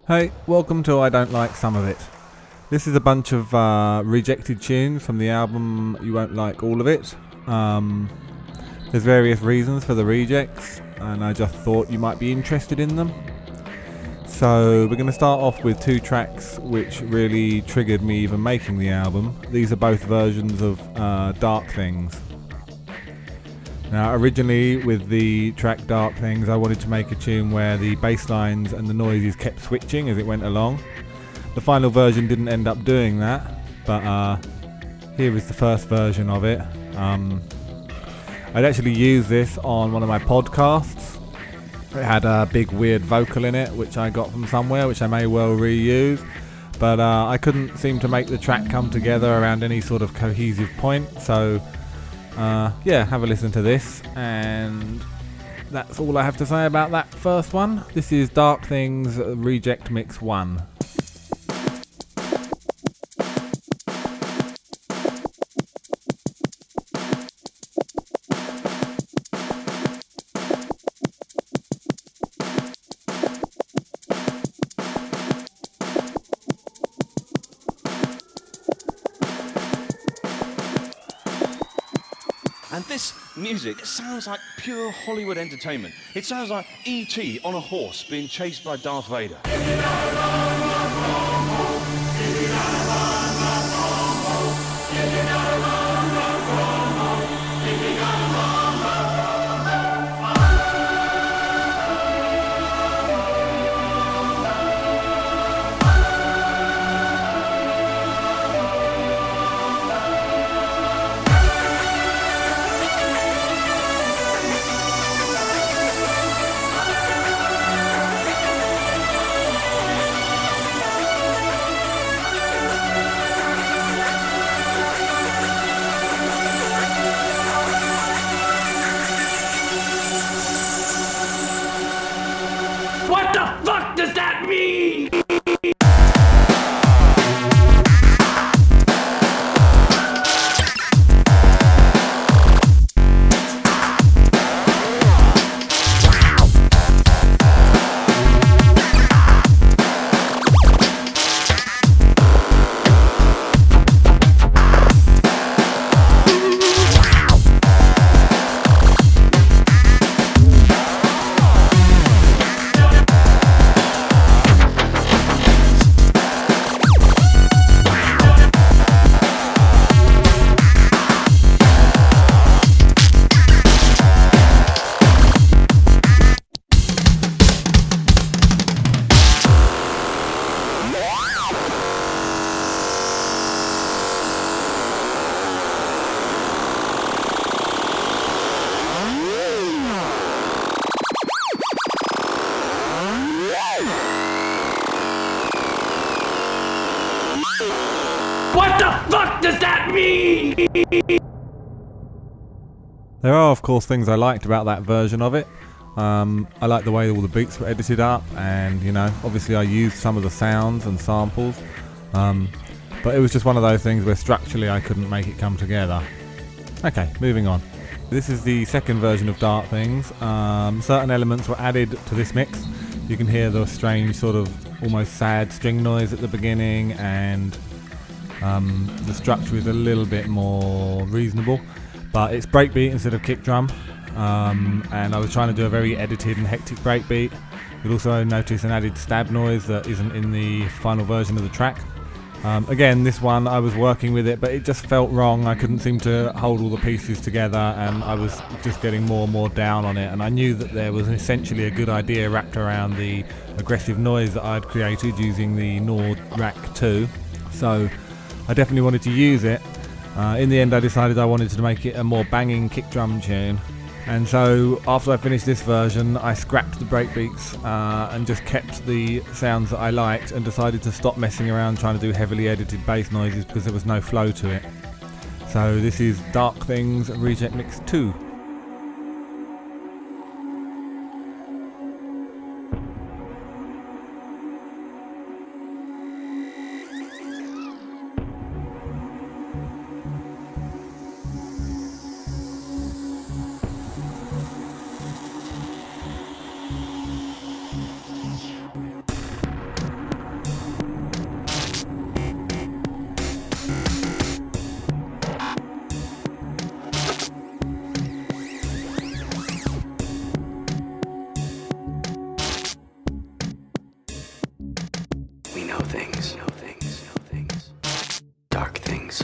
Hey, welcome to I Don't Like Some of It. This is a bunch of rejected tunes from the album You Won't Like All of It. There's various reasons for the rejects, and I just thought you might be interested in them. So we're going to start off with two tracks which really triggered me even making the album. These are both versions of Dark Things. Now, originally with the track Dark Things, I wanted to make a tune where the bass lines and the noises kept switching as it went along. The final version didn't end up doing that, but here is the first version of it. I'd actually used this on one of my podcasts. It had a big weird vocal in it, which I got from somewhere, which I may well reuse. But I couldn't seem to make the track come together around any sort of cohesive point, so have a listen to this, and that's all I have to say about that first one. This is Dark Things Reject Mix 1. And this music sounds like pure Hollywood entertainment. It sounds like E.T. on a horse being chased by Darth Vader. What the fuck does that mean? What the fuck does that mean? There are, of course, things I liked about that version of it. I like the way all the beats were edited up, and obviously I used some of the sounds and samples, but it was just one of those things where structurally I couldn't make it come together. Okay, moving on. This is the second version of Dark Things. Certain elements were added to this mix. You can hear the strange sort of almost sad string noise at the beginning, and the structure is a little bit more reasonable, but it's breakbeat instead of kick drum, and I was trying to do a very edited and hectic breakbeat. You'll also notice an added stab noise that isn't in the final version of the track. Again, this one I was working with it, but it just felt wrong. I couldn't seem to hold all the pieces together, and I was just getting more and more down on it, and I knew that there was essentially a good idea wrapped around the aggressive noise that I'd created using the Nord Rack 2, so I definitely wanted to use it. In the end, I decided I wanted to make it a more banging kick drum tune, and so after I finished this version, I scrapped the breakbeats and just kept the sounds that I liked, and decided to stop messing around trying to do heavily edited bass noises because there was no flow to it. So this is Dark Things Reject Mix 2. know things, dark things.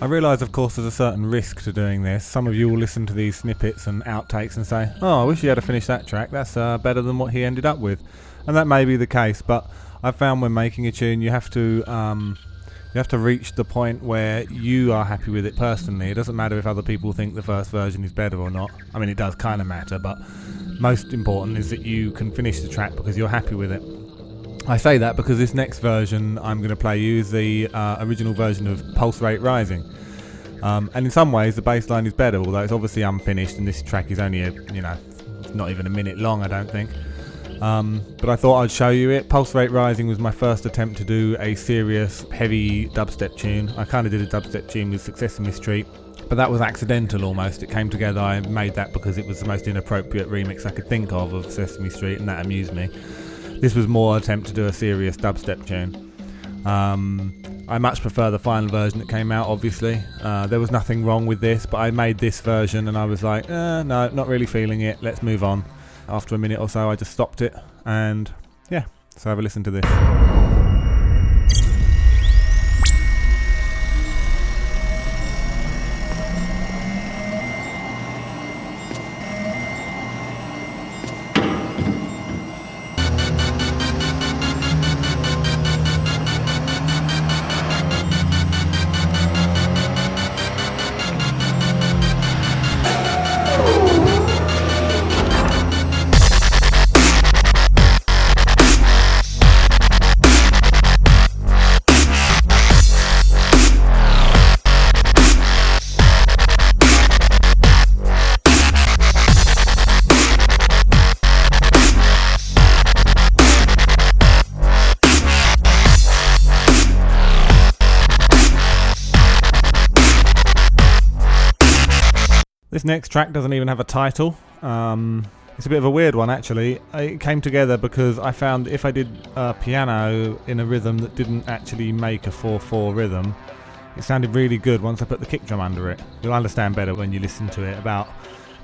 I realise, of course, there's a certain risk to doing this. Some of you will listen to these snippets and outtakes and say, oh, I wish he had finished that track, that's better than what he ended up with. And that may be the case, but I've found when making a tune you have to reach the point where you are happy with it personally. It doesn't matter if other people think the first version is better or not. I mean, it does kind of matter, but most important is that you can finish the track because you're happy with it. I say that because this next version I'm going to play you is the original version of Pulse Rate Rising. And in some ways the bass line is better, although it's obviously unfinished and this track is only not even a minute long, I don't think. But I thought I'd show you it. Pulse Rate Rising was my first attempt to do a serious, heavy dubstep tune. I kind of did a dubstep tune with Sesame Street, but that was accidental almost. It came together. I made that because it was the most inappropriate remix I could think of Sesame Street, and that amused me. This was more an attempt to do a serious dubstep tune. I much prefer the final version that came out, obviously. There was nothing wrong with this, but I made this version and I was like, no, not really feeling it, let's move on. After a minute or so I just stopped it, and yeah, so have a listen to this. This next track doesn't even have a title. It's a bit of a weird one actually. It came together because I found if I did piano in a rhythm that didn't actually make a 4/4 rhythm, it sounded really good once I put the kick drum under it. You'll understand better when you listen to it. About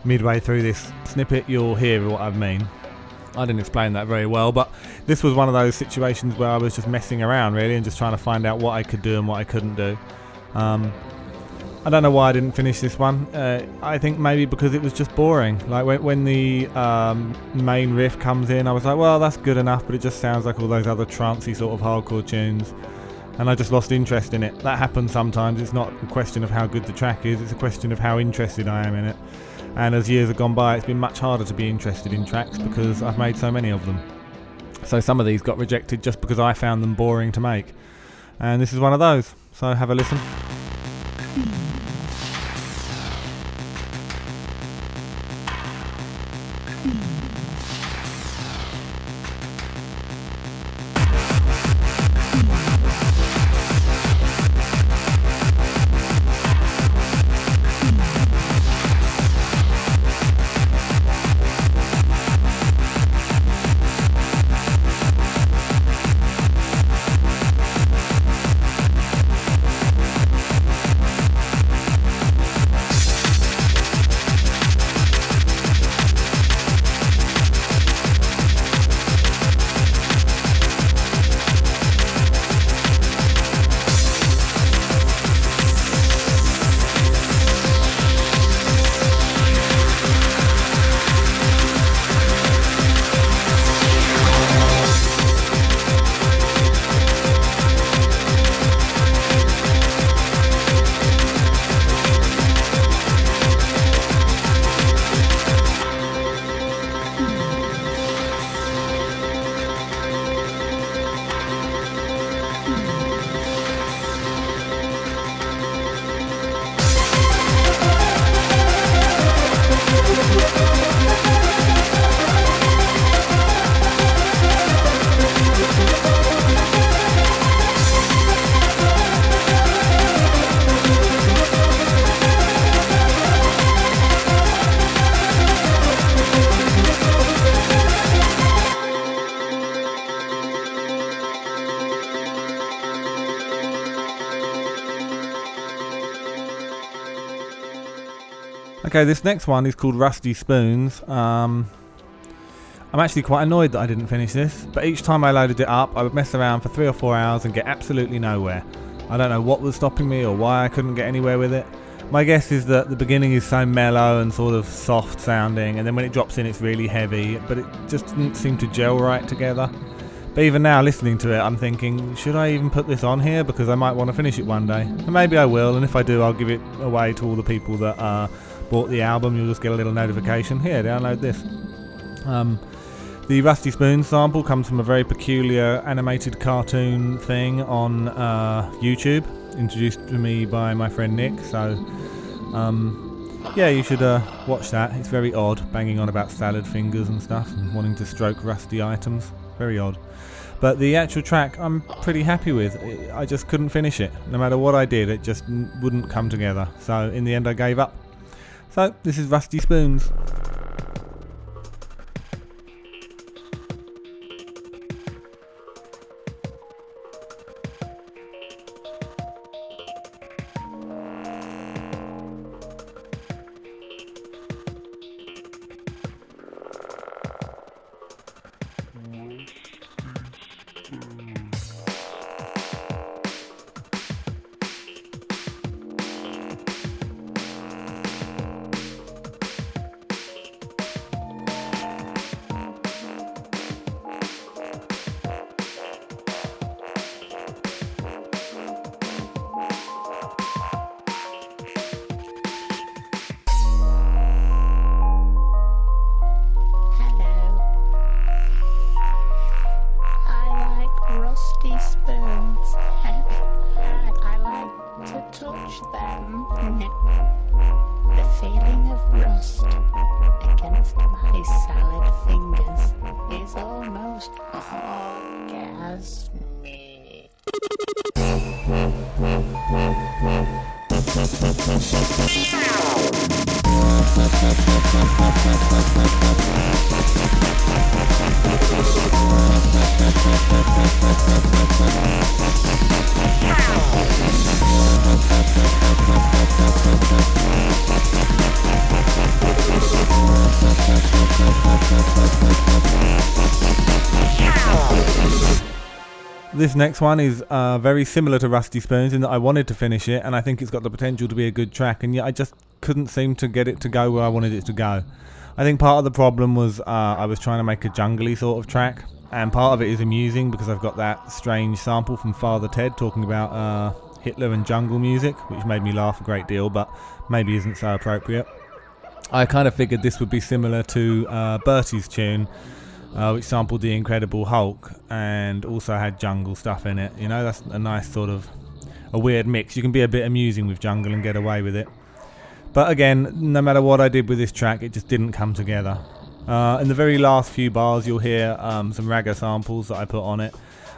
midway through this snippet you'll hear what I mean. I didn't explain that very well, but this was one of those situations where I was just messing around really and just trying to find out what I could do and what I couldn't do. I don't know why I didn't finish this one. I think maybe because it was just boring. Like when the main riff comes in, I was like, well, that's good enough, but it just sounds like all those other trancey sort of hardcore tunes. And I just lost interest in it. That happens sometimes. It's not a question of how good the track is, it's a question of how interested I am in it. And as years have gone by, it's been much harder to be interested in tracks because I've made so many of them. So some of these got rejected just because I found them boring to make. And this is one of those. So have a listen. Okay, this next one is called Rusty Spoons. I'm actually quite annoyed that I didn't finish this, but each time I loaded it up I would mess around for 3 or 4 hours and get absolutely nowhere. I don't know what was stopping me or why I couldn't get anywhere with it. My guess is that the beginning is so mellow and sort of soft sounding, and then when it drops in it's really heavy, but it just didn't seem to gel right together. But even now, listening to it, I'm thinking, should I even put this on here, because I might want to finish it one day. And maybe I will, and if I do, I'll give it away to all the people that bought the album. You'll just get a little notification, here, download this. The Rusty Spoons sample comes from a very peculiar animated cartoon thing on YouTube, introduced to me by my friend Nick, so yeah, you should watch that. It's very odd, banging on about salad fingers and stuff and wanting to stroke rusty items. Very odd. But the actual track I'm pretty happy with. I just couldn't finish it. No matter what I did, it just wouldn't come together. So in the end I gave up. So this is Rusty Spoons. This next one is very similar to Rusty Spoons in that I wanted to finish it, and I think it's got the potential to be a good track, and yet I just couldn't seem to get it to go where I wanted it to go. I think part of the problem was I was trying to make a jungly sort of track, and part of it is amusing because I've got that strange sample from Father Ted talking about Hitler and jungle music, which made me laugh a great deal, but maybe isn't so appropriate. I kind of figured this would be similar to Bertie's tune, which sampled the Incredible Hulk and also had jungle stuff in it. You know, that's a nice sort of a weird mix. You can be a bit amusing with jungle and get away with it. But again, no matter what I did with this track, it just didn't come together. In the very last few bars, you'll hear some ragga samples that I put on it.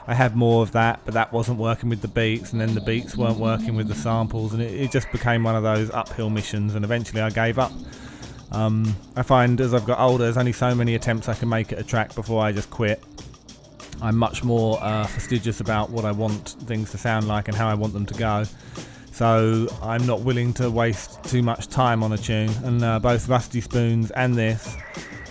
I had more of that, but that wasn't working with the beats, and then the beats weren't working with the samples, and it just became one of those uphill missions, and eventually I gave up. I find as I've got older, there's only so many attempts I can make at a track before I just quit. I'm much more fastidious about what I want things to sound like and how I want them to go. So I'm not willing to waste too much time on a tune. And both Rusty Spoons and this,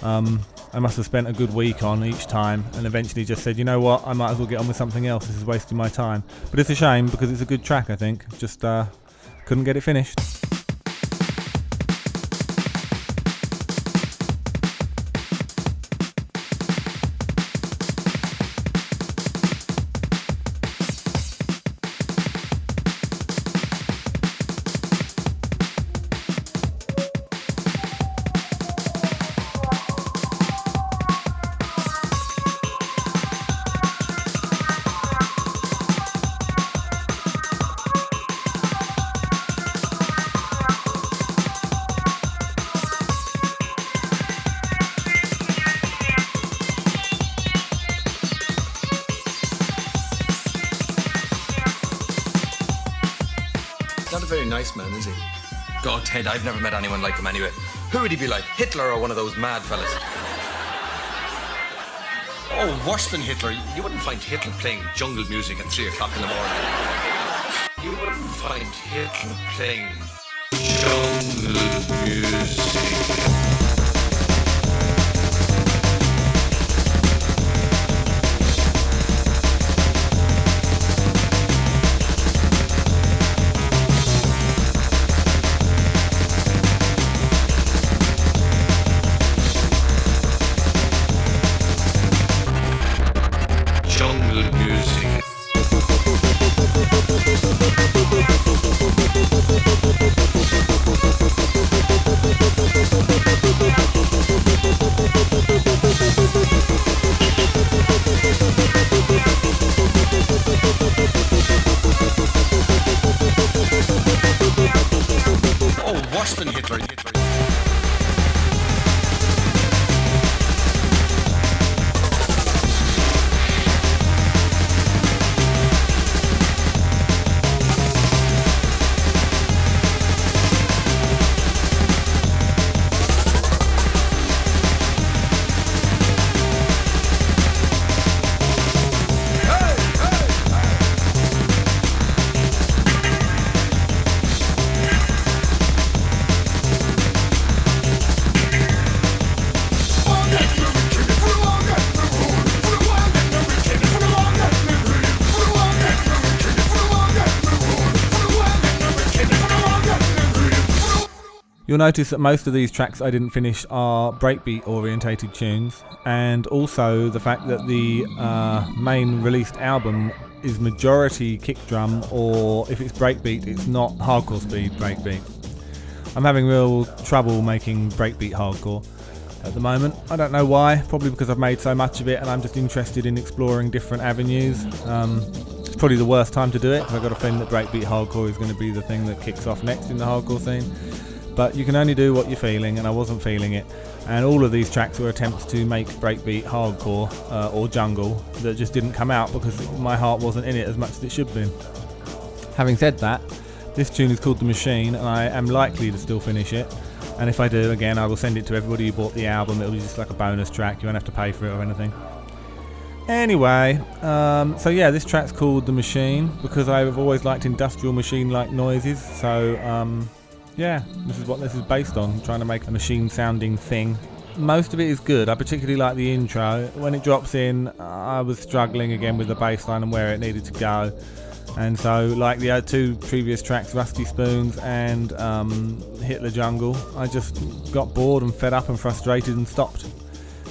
I must have spent a good week on each time, and eventually just said, you know what, I might as well get on with something else. This is wasting my time. But it's a shame because it's a good track, I think. Just couldn't get it finished. Not a very nice man, is he? God, Ted, I've never met anyone like him anyway. Who would he be like? Hitler or one of those mad fellas? Oh, worse than Hitler. You wouldn't find Hitler playing jungle music at 3 o'clock in the morning. You wouldn't find Hitler playing jungle music. You'll notice that most of these tracks I didn't finish are breakbeat orientated tunes, and also the fact that the main released album is majority kick drum, or if it's breakbeat it's not hardcore speed breakbeat. I'm having real trouble making breakbeat hardcore at the moment. I don't know why, probably because I've made so much of it and I'm just interested in exploring different avenues. It's probably the worst time to do it because I've got a feeling that breakbeat hardcore is going to be the thing that kicks off next in the hardcore scene. But you can only do what you're feeling, and I wasn't feeling it. And all of these tracks were attempts to make breakbeat hardcore or jungle that just didn't come out because my heart wasn't in it as much as it should have been. Having said that, this tune is called The Machine, and I am likely to still finish it. And if I do, again, I will send it to everybody who bought the album. It'll be just like a bonus track. You won't have to pay for it or anything. Anyway, so yeah, this track's called The Machine because I've always liked industrial machine-like noises. So yeah, this is what this is based on, trying to make a machine-sounding thing. most of it is good. I particularly like the intro. When it drops in, I was struggling again with the bass line and where it needed to go. And so, like the 2 previous tracks, Rusty Spoons and Hitler Jungle, I just got bored and fed up and frustrated and stopped.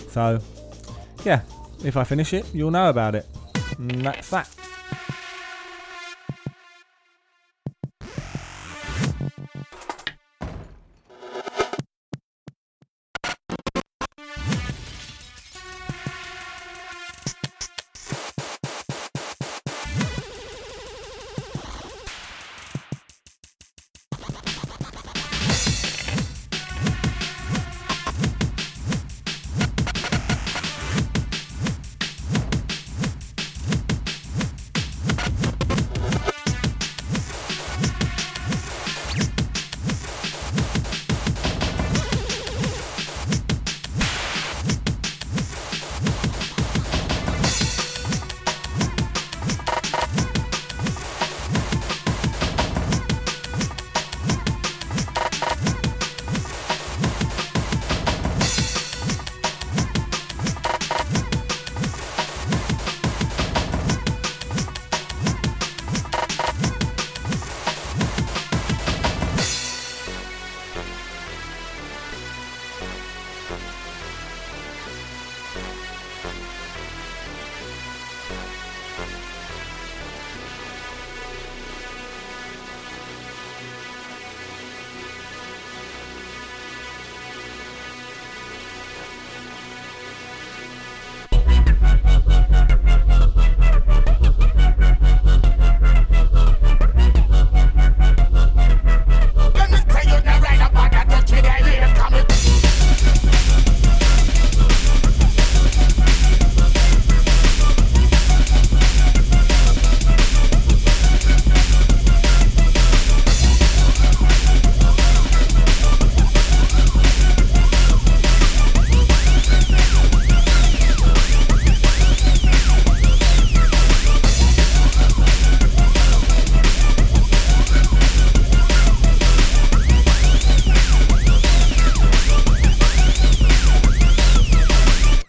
So, yeah, if I finish it, you'll know about it. And that's that.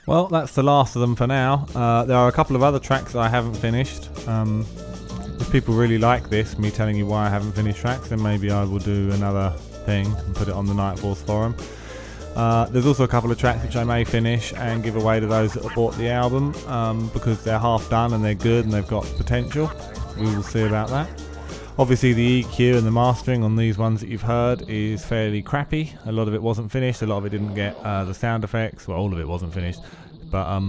Well, that's the last of them for now. There are a couple of other tracks that I haven't finished. If people really like this, me telling you why I haven't finished tracks, then maybe I will do another thing and put it on the Night Force forum. There's also a couple of tracks which I may finish and give away to those that have bought the album, because they're half done and they're good and they've got potential. We will see about that. Obviously the EQ and the mastering on these ones that you've heard is fairly crappy. A lot of it wasn't finished, a lot of it didn't get the sound effects, well, all of it wasn't finished. But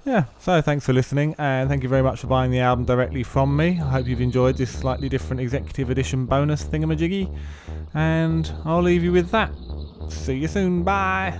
yeah, so thanks for listening, and thank you very much for buying the album directly from me. I hope you've enjoyed this slightly different executive edition bonus thingamajiggy, and I'll leave you with that. See you soon, bye!